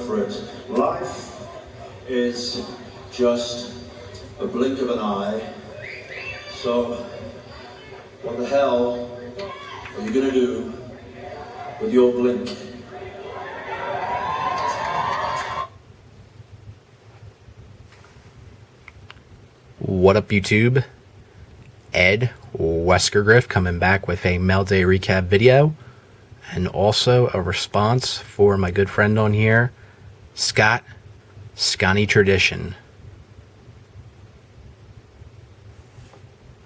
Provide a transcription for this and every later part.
for it. Life is just a blink of an eye. So, what the hell are you gonna do with your blink? What up, YouTube? Ed, WeskerGriff, coming back with a Mail Day recap video, and also a response for my good friend on here, Scott, Scotty Tradition.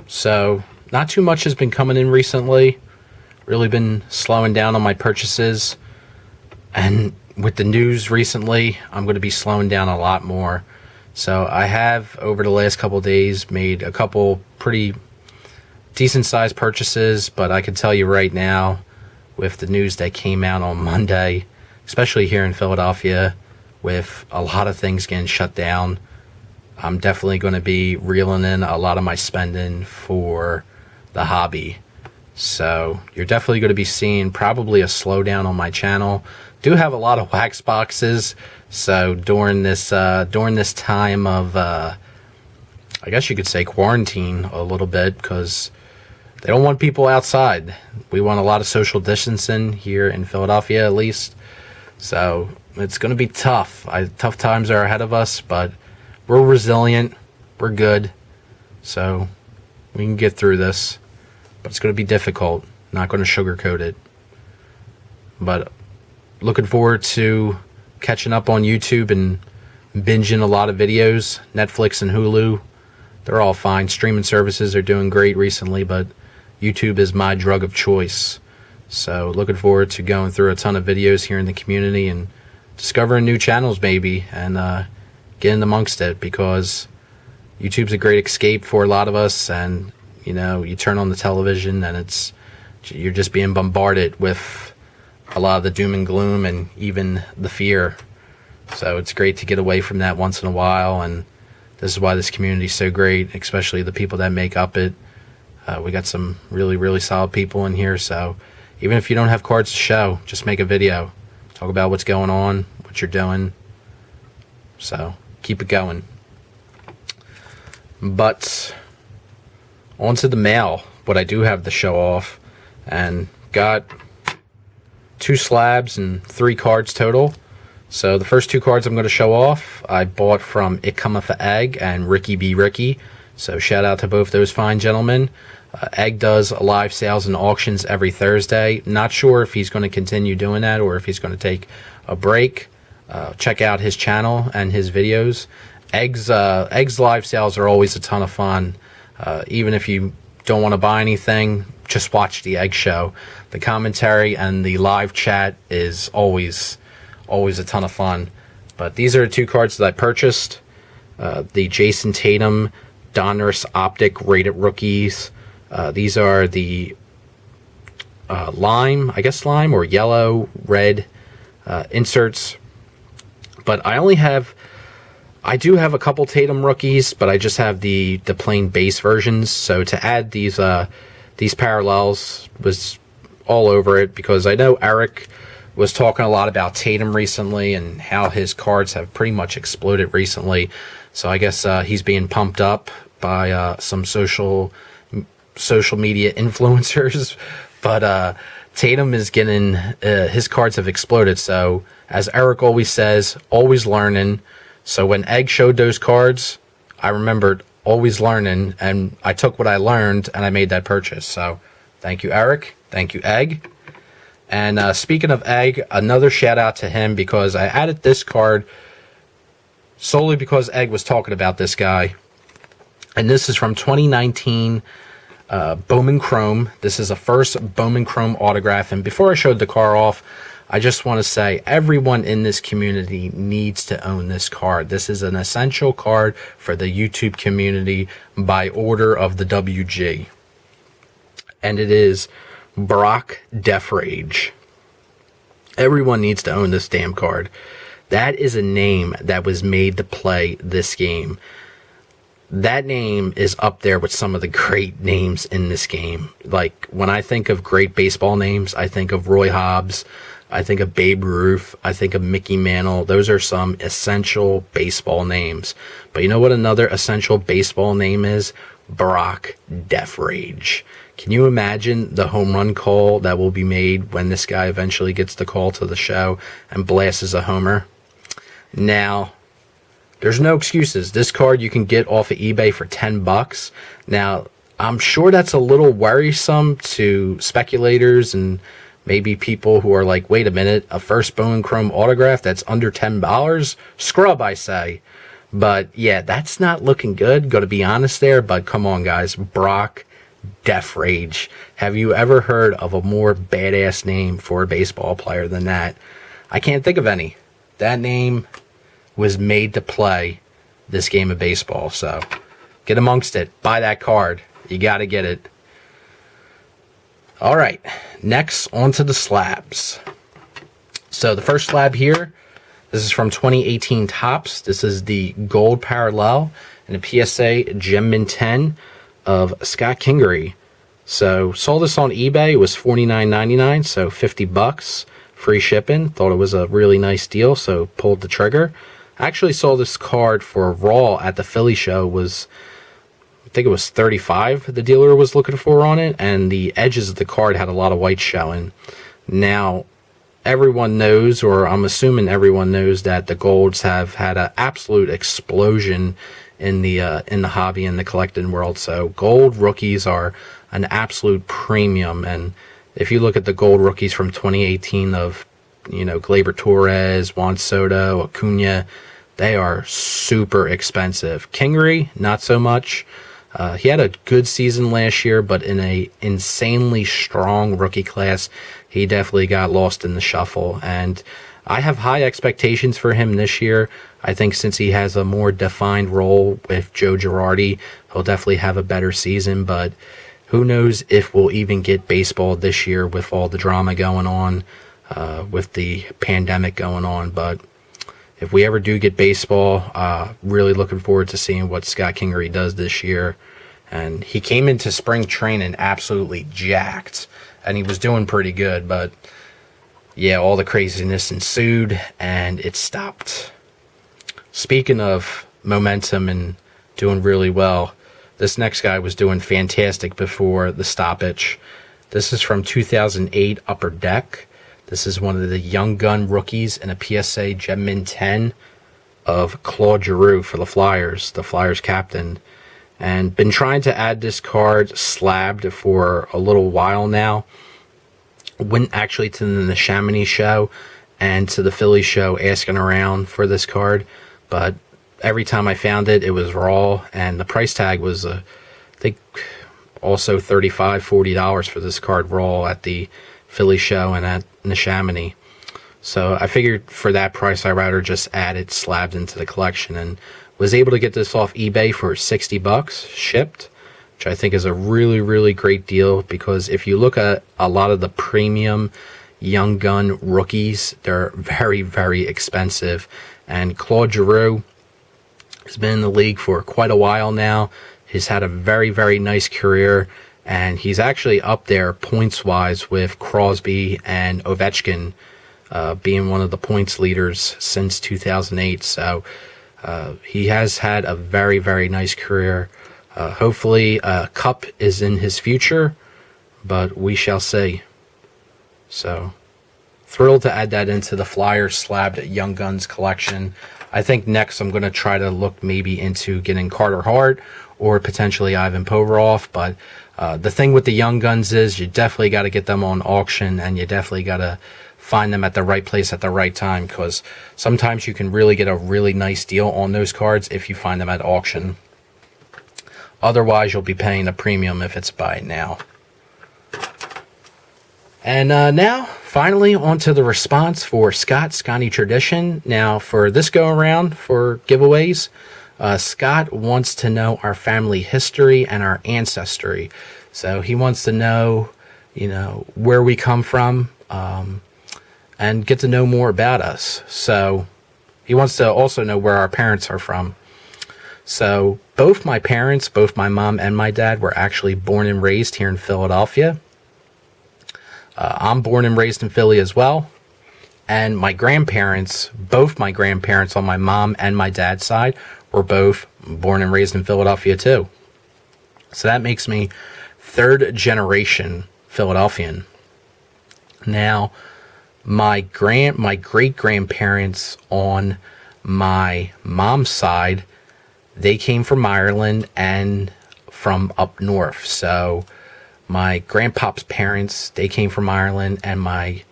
So, not too much has been coming in recently. Really been slowing down on my purchases. And with the news recently, I'm going to be slowing down a lot more. So I have, over the last couple of days, made a couple pretty decent sized purchases, but I can tell you right now, with the news that came out on Monday, especially here in Philadelphia, with a lot of things getting shut down, I'm definitely going to be reeling in a lot of my spending for the hobby. So you're definitely going to be seeing probably a slowdown on my channel. Do have a lot of wax boxes, so during this time of I guess you could say quarantine a little bit, because they don't want people outside. We want a lot of social distancing here in Philadelphia, at least. So it's going to be tough. Tough times are ahead of us, but we're resilient. We're good. So we can get through this. But it's going to be difficult. Not going to sugarcoat it. But looking forward to catching up on YouTube and binging a lot of videos. Netflix and Hulu, they're all fine. Streaming services are doing great recently, but YouTube is my drug of choice. So looking forward to going through a ton of videos here in the community and discovering new channels maybe, and getting amongst it, because YouTube's a great escape for a lot of us. And you know, you turn on the television and you're just being bombarded with a lot of the doom and gloom and even the fear. So it's great to get away from that once in a while, and this is why this community is so great, especially the people that make up it. We got some really, really solid people in here, so even if you don't have cards to show, just make a video. Talk about what's going on, what you're doing. So keep it going. But onto the mail, what I do have to show off, and got 2 slabs and 3 cards total. So the first 2 cards I'm going to show off, I bought from It Cometh a Egg and Ricky B. Ricky. So shout out to both those fine gentlemen. Egg does live sales and auctions every Thursday. Not sure if he's going to continue doing that or if he's going to take a break. Check out his channel and his videos. Egg's live sales are always a ton of fun. Even if you don't want to buy anything, just watch the Egg show. The commentary and the live chat is always a ton of fun. But these are the 2 cards that I purchased. The Jason Tatum Donruss Optic Rated Rookies. These are the lime or yellow, red inserts. But I do have a couple Tatum rookies, but I just have the plain base versions. So to add these parallels was all over it, because I know Eric was talking a lot about Tatum recently and how his cards have pretty much exploded recently. So I guess he's being pumped up by some social media influencers. But Tatum is getting his cards have exploded. So as Eric always says, always learning. So when Egg showed those cards, I remembered always learning, and I took what I learned and I made that purchase. So thank you, Eric. Thank you, Egg. And speaking of Egg, another shout out to him, because I added this card solely because Egg was talking about this guy. And this is from 2019 Bowman Chrome. This is a first Bowman Chrome autograph. And before I showed the car off, I just want to say everyone in this community needs to own this card. This is an essential card for the YouTube community by order of the WG. And it is Brock Defrage. Everyone needs to own this damn card. That is a name that was made to play this game. That name is up there with some of the great names in this game. Like, when I think of great baseball names, I think of Roy Hobbs, I think of Babe Ruth. I think of Mickey Mantle. Those are some essential baseball names. But you know what another essential baseball name is? Brock Death Rage. Can you imagine the home run call that will be made when this guy eventually gets the call to the show and blasts a homer? Now, there's no excuses. This card you can get off of eBay for $10. Now, I'm sure that's a little worrisome to speculators and maybe people who are like, wait a minute, a first Bowman Chrome autograph that's under $10? Scrub, I say. But yeah, that's not looking good. Got to be honest there. But come on, guys. Brock Death Rage. Have you ever heard of a more badass name for a baseball player than that? I can't think of any. That name was made to play this game of baseball. So get amongst it. Buy that card. You got to get it. All right. Next, on to the slabs. So the first slab here, this is from 2018 Topps. This is the gold parallel and a PSA Gem Mint 10 of Scott Kingery. So saw this on eBay. It was $49.99, so $50, free shipping. Thought it was a really nice deal, so pulled the trigger. I actually saw this card for Raw at the Philly show. I think it was $35 the dealer was looking for on it, and the edges of the card had a lot of white showing. Now, everyone knows, or I'm assuming everyone knows, that the golds have had an absolute explosion in the hobby and the collecting world. So gold rookies are an absolute premium. And if you look at the gold rookies from 2018 of, Gleyber Torres, Juan Soto, Acuna, they are super expensive. Kingery, not so much. He had a good season last year, but in a insanely strong rookie class, he definitely got lost in the shuffle. And I have high expectations for him this year. I think since he has a more defined role with Joe Girardi, he'll definitely have a better season. But who knows if we'll even get baseball this year with all the drama going on, with the pandemic going on. But if we ever do get baseball, really looking forward to seeing what Scott Kingery does this year. And he came into spring training absolutely jacked, and he was doing pretty good. But yeah, all the craziness ensued, and it stopped. Speaking of momentum and doing really well, this next guy was doing fantastic before the stoppage. This is from 2008 Upper Deck. This is one of the Young Gun rookies in a PSA Gem Mint 10 of Claude Giroux for the Flyers captain. And been trying to add this card slabbed for a little while now. Went actually to the Chamonix show and to the Philly show asking around for this card. But every time I found it, it was raw. And the price tag was, I think, also $35, $40 for this card raw at the Philly show and at the Chamonix. So I figured for that price, I'd rather just add it slabbed into the collection, and was able to get this off eBay for $60 shipped, which I think is a really, really great deal, because if you look at a lot of the premium Young Gun rookies, they're very, very expensive. And Claude Giroux has been in the league for quite a while now. He's had a very, very nice career, and he's actually up there points-wise with Crosby and Ovechkin, being one of the points leaders since 2008. So he has had a very, very nice career. Hopefully a cup is in his future, but we shall see. So thrilled to add that into the Flyers slabbed Young Guns collection. I think next I'm going to try to look maybe into getting Carter Hart or potentially Ivan Provorov. But the thing with the Young Guns is you definitely got to get them on auction, and you definitely got to find them at the right place at the right time, because sometimes you can really get a really nice deal on those cards if you find them at auction. Otherwise, you'll be paying a premium if it's buy now. And now, finally, on to the response for Scotty Tradition. Now, for this go-around for giveaways, Scott wants to know our family history and our ancestry. So he wants to know, where we come from, and get to know more about us. So he wants to also know where our parents are from. So both my parents, both my mom and my dad, were actually born and raised here in Philadelphia. I'm born and raised in Philly as well. And my grandparents, both my grandparents on my mom and my dad's side, were both born and raised in Philadelphia too. So that makes me third generation Philadelphian. Now, my great grandparents on my mom's side, they came from Ireland and from up north. So my grandpop's parents, they came from Ireland, and my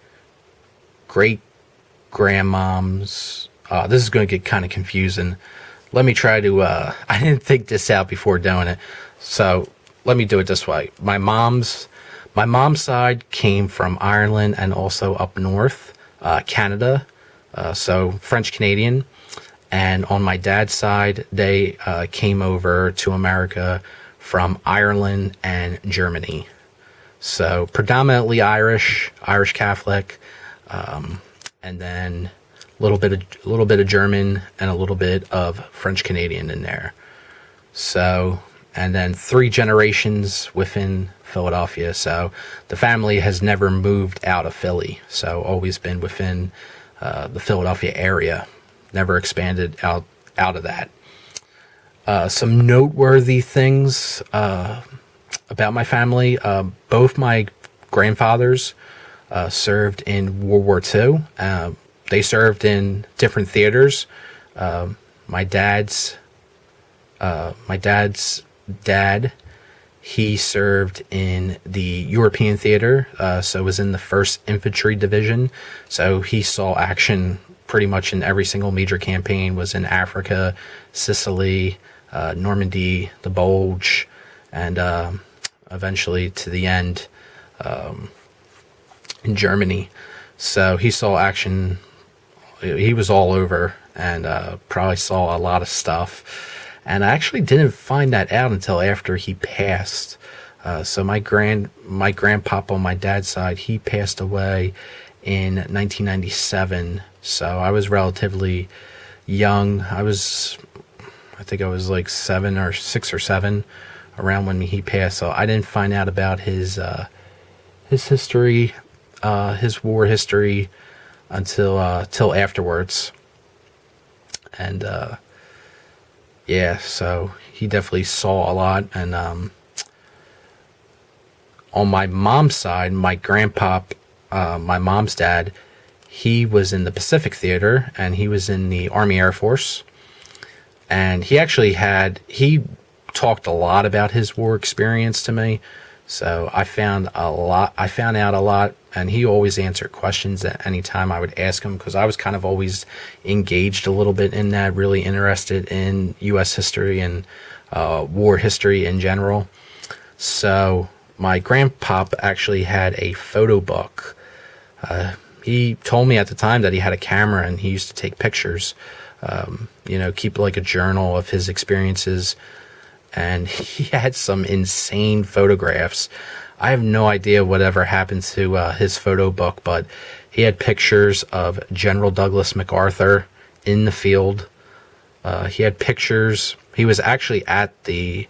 great grandmom's, this is going to get kind of confusing. Let me try to, I didn't think this out before doing it. So let me do it this way. My mom's side came from Ireland and also up north, Canada, so French Canadian. And on my dad's side, they came over to America from Ireland and Germany. So predominantly Irish Catholic, and then a little bit of German and a little bit of French Canadian in there. So, and then 3 generations within Philadelphia. So the family has never moved out of Philly. So always been within the Philadelphia area. Never expanded out of that. Some noteworthy things about my family. Both my grandfathers served in World War II. They served in different theaters. My dad's dad, he served in the European theater, so was in the 1st Infantry Division. So he saw action pretty much in every single major campaign. Was in Africa, Sicily, Normandy, the Bulge, and eventually to the end in Germany. So he saw action. He was all over, and probably saw a lot of stuff. And I actually didn't find that out until after he passed. So my grandpop on my dad's side, he passed away in 1997. So I was relatively young. I think I was like 6 or 7 around when he passed. So I didn't find out about his history, his war history, until till afterwards. And yeah, so he definitely saw a lot. And on my mom's side, my grandpop, my mom's dad, he was in the Pacific Theater, and he was in the Army Air Force. And he talked a lot about his war experience to me. So I found out a lot, and he always answered questions at any time I would ask him, because I was kind of always engaged a little bit in that, really interested in U.S. history and war history in general. So my grandpop actually had a photo book. He told me at the time that he had a camera and he used to take pictures, keep like a journal of his experiences. And he had some insane photographs. I have no idea whatever happened to his photo book, but he had pictures of General Douglas MacArthur in the field. He had pictures. He was actually at the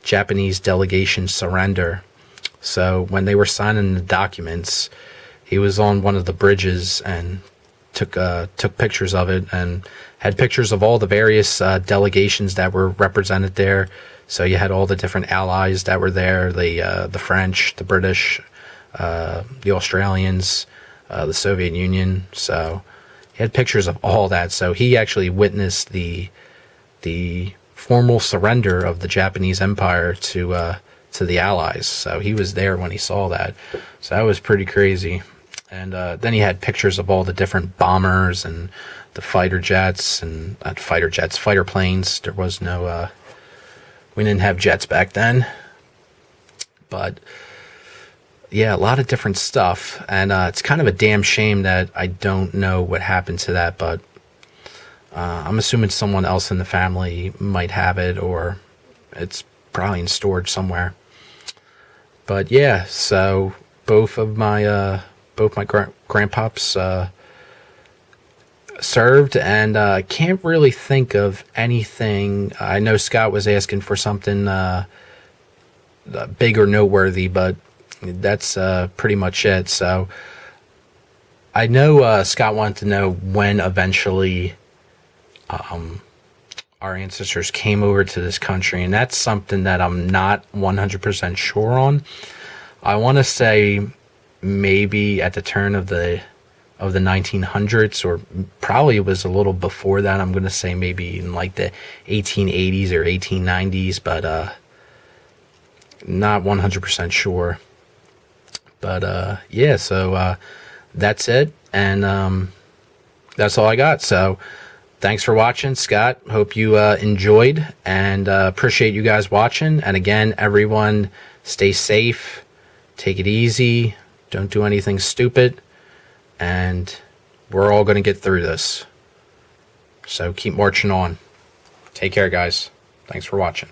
Japanese delegation surrender. So when they were signing the documents, he was on one of the bridges and took pictures of it, and had pictures of all the various delegations that were represented there. So you had all the different allies that were there, the French, the British, the Australians, the Soviet Union. So he had pictures of all that. So he actually witnessed the formal surrender of the Japanese Empire to the Allies. So he was there when he saw that. So that was pretty crazy. And then he had pictures of all the different bombers and the fighter jets, and not fighter jets, fighter planes. There was no, we didn't have jets back then. But yeah, a lot of different stuff. And it's kind of a damn shame that I don't know what happened to that. But I'm assuming someone else in the family might have it, or it's probably in storage somewhere. But yeah, so both my grandpops served, and can't really think of anything. I know Scott was asking for something big or noteworthy, but that's pretty much it. So I know Scott wanted to know when eventually our ancestors came over to this country, and that's something that I'm not 100% sure on. I want to say maybe at the turn of the 1900s, or probably it was a little before that. I'm going to say maybe in like the 1880s or 1890s, but not 100% sure. But yeah, so that's it, and that's all I got. So thanks for watching, Scott. Hope you enjoyed, and appreciate you guys watching. And again, everyone, stay safe, take it easy, don't do anything stupid, and we're all going to get through this. So keep marching on. Take care, guys. Thanks for watching.